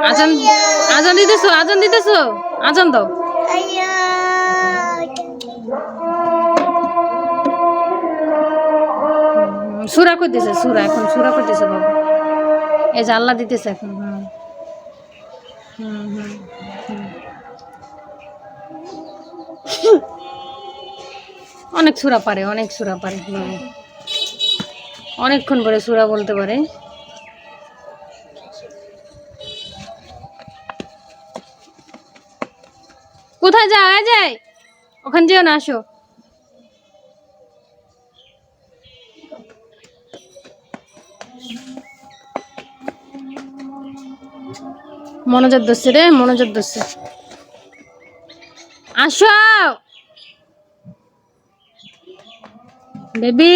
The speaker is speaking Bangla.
আজান আজান দিতেছো, আজান দিতেছো, আজান দাও। সূরা কইতেছে, সূরা এখন সূরা কইতেছে বাবা। এই যে আল্লাহ দিতেছে এখন। অনেক সূরা পারে, অনেক সূরা পারে। অনেকক্ষণ পরে সূরা বলতে পারে। কোথায় যায় ওখান যেও না, আসো। মনোযোগ ধরছে রে, মনোযোগ ধরছে। আসো বেবি।